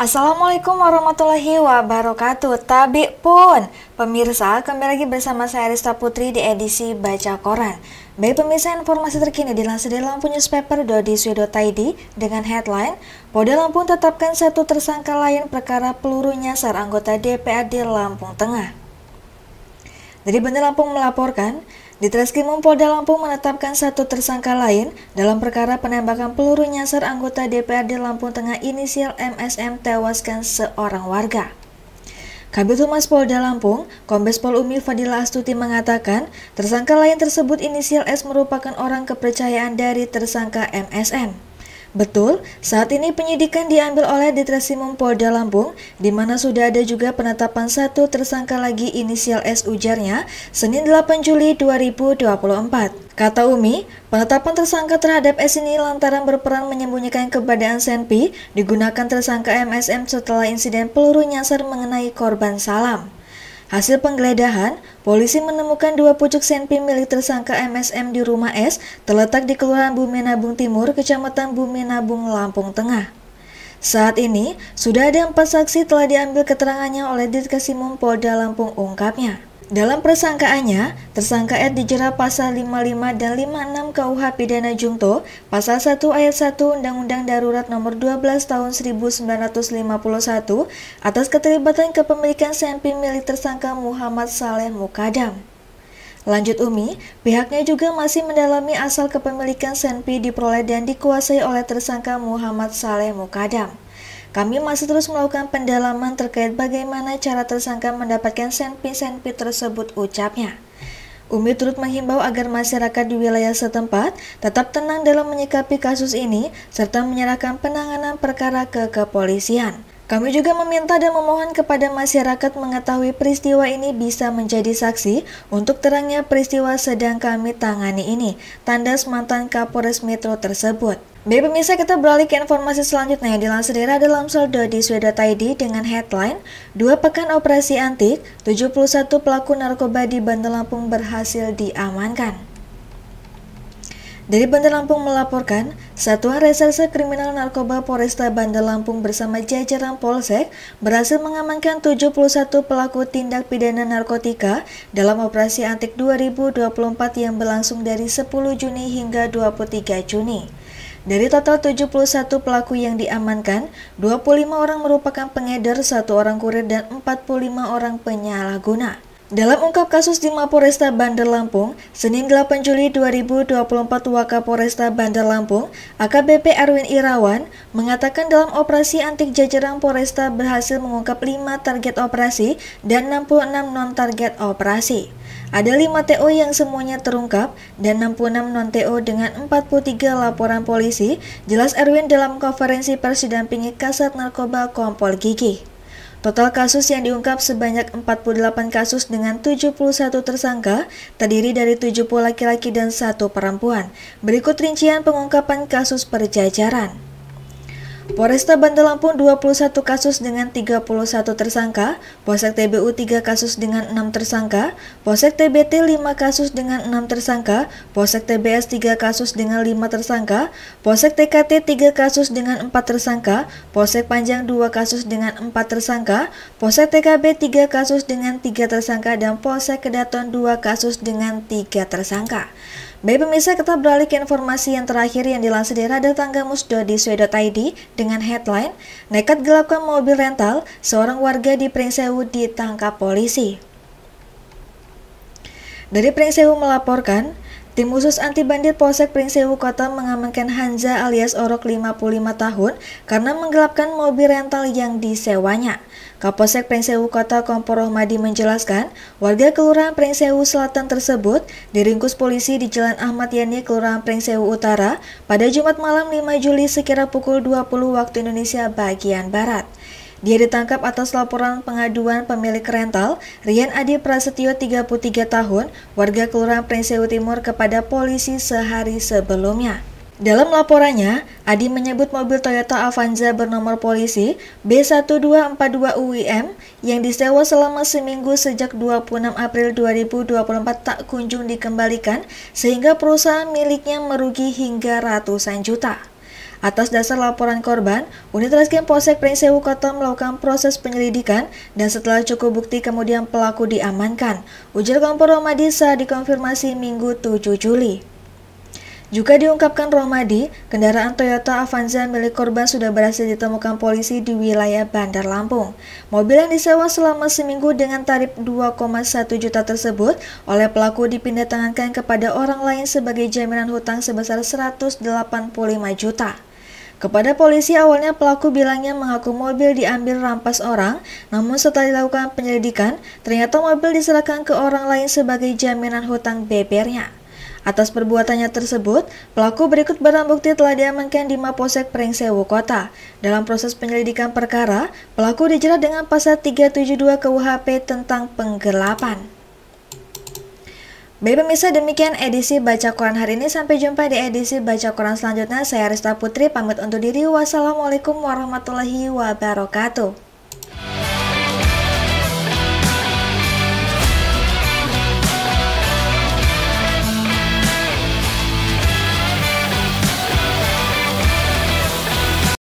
Assalamualaikum warahmatullahi wabarakatuh. Tabi pun, pemirsa, kembali lagi bersama saya Rista Putri di edisi Baca Koran. Baik pemirsa, informasi terkini dilansir dari Lampung Newspaper.id dengan headline Polda Lampung tetapkan satu tersangka lain perkara peluru nyasar anggota DPRD Lampung Tengah. Dari Bandar Lampung melaporkan, Ditreskrimum Polda Lampung menetapkan satu tersangka lain dalam perkara penembakan peluru nyasar anggota DPRD Lampung Tengah inisial MSM tewaskan seorang warga. Kabid Humas Polda Lampung, Kombes Pol Umi Fadila Astuti mengatakan, tersangka lain tersebut inisial S merupakan orang kepercayaan dari tersangka MSM. Betul, saat ini penyidikan diambil oleh Ditreskrimum Polda Lampung, di mana sudah ada juga penetapan satu tersangka lagi inisial S ujarnya, Senin 8 Juli 2024. Kata Umi, penetapan tersangka terhadap S ini lantaran berperan menyembunyikan keberadaan Senpi digunakan tersangka MSM setelah insiden peluru nyasar mengenai korban Salam. Hasil penggeledahan, polisi menemukan dua pucuk senpi milik tersangka MSM di rumah S terletak di Kelurahan Bumenabung Timur, Kecamatan Bumenabung, Lampung Tengah. Saat ini, sudah ada 4 saksi telah diambil keterangannya oleh Ditreskrimum Polda Lampung, ungkapnya. Dalam persangkaannya, tersangka R dijerat pasal 55 dan 56 KUH Pidana Jungto, pasal 1 ayat 1 Undang-Undang Darurat Nomor 12 Tahun 1951 atas keterlibatan kepemilikan senpi milik tersangka Muhammad Saleh Mukadam. Lanjut Umi, pihaknya juga masih mendalami asal kepemilikan senpi diperoleh dan dikuasai oleh tersangka Muhammad Saleh Mukadam. Kami masih terus melakukan pendalaman terkait bagaimana cara tersangka mendapatkan senpi-senpi tersebut, ucapnya. Umi turut menghimbau agar masyarakat di wilayah setempat tetap tenang dalam menyikapi kasus ini serta menyerahkan penanganan perkara ke kepolisian. Kami juga meminta dan memohon kepada masyarakat mengetahui peristiwa ini bisa menjadi saksi untuk terangnya peristiwa sedang kami tangani ini, tandas mantan Kapolres Metro tersebut. Baik pemirsa, kita beralih ke informasi selanjutnya yang dilansir dari Lamsel.id dengan headline 2 pekan operasi antik, 71 pelaku narkoba di Bandar Lampung berhasil diamankan. Dari Bandar Lampung melaporkan, Satuan Reserse Kriminal Narkoba Polresta Bandar Lampung bersama jajaran Polsek berhasil mengamankan 71 pelaku tindak pidana narkotika dalam operasi antik 2024 yang berlangsung dari 10 Juni hingga 23 Juni. Dari total 71 pelaku yang diamankan, 25 orang merupakan pengedar, 1 orang kurir, dan 45 orang penyalahguna. Dalam ungkap kasus di Mapolresta Bandar Lampung, Senin 8 Juli 2024 Wakapolresta Bandar Lampung, AKBP Erwin Irawan, mengatakan dalam operasi antik jajaran Polresta berhasil mengungkap 5 target operasi dan 66 non-target operasi. Ada 5 TO yang semuanya terungkap dan 66 non-TO dengan 43 laporan polisi, jelas Erwin dalam konferensi pers didampingi Kasat Narkoba Kompol Gigi. Total kasus yang diungkap sebanyak 48 kasus dengan 71 tersangka, terdiri dari 70 laki-laki dan 1 perempuan. Berikut rincian pengungkapan kasus perjajaran. Polresta Bandar Lampung 21 kasus dengan 31 tersangka, Polsek TBU 3 kasus dengan 6 tersangka, Polsek TBT 5 kasus dengan 6 tersangka, Polsek TBS 3 kasus dengan 5 tersangka, Polsek TKT 3 kasus dengan 4 tersangka, Polsek Panjang 2 kasus dengan 4 tersangka, Polsek TKB 3 kasus dengan 3 tersangka, dan Polsek Kedaton 2 kasus dengan 3 tersangka. Baik pemirsa, kita beralih ke informasi yang terakhir yang dilansir dari Tanggamus.id dengan headline nekat gelapkan mobil rental, seorang warga di Pringsewu ditangkap polisi. Dari Pringsewu melaporkan, tim khusus anti bandit Polsek Pringsewu Kota mengamankan Hanza alias Orok 55 tahun karena menggelapkan mobil rental yang disewanya. Kapolsek Pringsewu Kota Kompol Rohmadi menjelaskan, warga Kelurahan Pringsewu Selatan tersebut diringkus polisi di Jalan Ahmad Yani, Kelurahan Pringsewu Utara pada Jumat malam 5 Juli sekira pukul 20 waktu Indonesia bagian Barat. Dia ditangkap atas laporan pengaduan pemilik rental, Rian Adi Prasetyo 33 tahun, warga Kelurahan Pringsewu Timur kepada polisi sehari sebelumnya. Dalam laporannya, Adi menyebut mobil Toyota Avanza bernomor polisi B1242UIM yang disewa selama seminggu sejak 26 April 2024 tak kunjung dikembalikan sehingga perusahaan miliknya merugi hingga ratusan juta. Atas dasar laporan korban, unit Reskrim Polsek Pringsewu Kota melakukan proses penyelidikan dan setelah cukup bukti kemudian pelaku diamankan. Ujar Kompol Romadi saat dikonfirmasi Minggu 7 Juli. Juga diungkapkan Romadi, kendaraan Toyota Avanza milik korban sudah berhasil ditemukan polisi di wilayah Bandar Lampung. Mobil yang disewa selama seminggu dengan tarif 2,1 juta tersebut oleh pelaku dipindah tangankan kepada orang lain sebagai jaminan hutang sebesar 185 juta. Kepada polisi awalnya pelaku bilangnya mengaku mobil diambil rampas orang, namun setelah dilakukan penyelidikan, ternyata mobil diserahkan ke orang lain sebagai jaminan hutang bebernya. Atas perbuatannya tersebut, pelaku berikut barang bukti telah diamankan di Mapolsek Pringsewu Kota. Dalam proses penyelidikan perkara, pelaku dijerat dengan pasal 372 KUHP tentang penggelapan. Baik pemirsa, demikian edisi Baca Koran hari ini. Sampai jumpa di edisi Baca Koran selanjutnya. Saya Arista Putri, pamit undur diri. Wassalamualaikum warahmatullahi wabarakatuh.